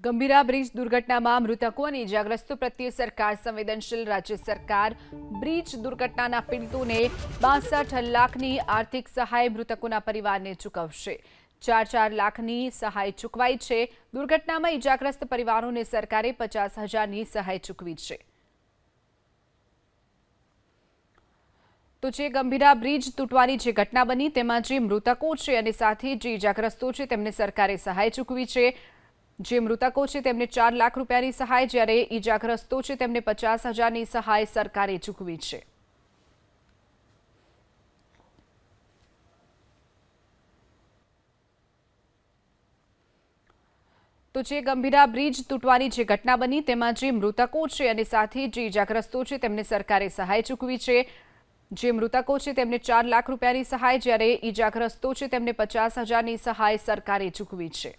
Gambhira bridge દુર્ઘટનામાં મૃતકો અને ઇજાગ્રસ્તો પ્રત્યે સરકાર સંવેદનશીલ. રાજ્ય સરકાર બ્રિજ દુર્ઘટનાના પીડિતોને 62 લાખની આર્થિક સહાય મૃતકોના પરિવારને ચૂકવશે. 4 લાખની સહાય ચૂકવાઈ છે. દુર્ઘટનામાં ઇજાગ્રસ્ત પરિવારોને સરકારે 50,000ની સહાય ચૂકવી છે. તો જે ગંભીરા બ્રિજ તૂટવાની જે ઘટના બની તેમાં જે મૃતકો છે અને સાથે જે ઇજાગ્રસ્તો છે તેમને સરકારે સહાય ચૂકવી છે. જે મૃતકો છે તેમને 4 લાખ રૂપિયાની સહાય, જ્યારે ઇજાગ્રસ્તો છે તેમને 50,000ની સહાય સરકારે ચૂકવી છે. તો જે ગંભીરા બ્રિજ તૂટવાની જે ઘટના બની તેમાં જે મૃતકો છે અને સાથે જે ઇજાગ્રસ્તો છે તેમને સરકારે સહાય ચૂકવી છે. જે મૃતકો છે તેમને 4 લાખ રૂપિયાની સહાય, જ્યારે ઇજાગ્રસ્તો છે તેમને 50,000ની સહાય સરકારે ચૂકવી છે.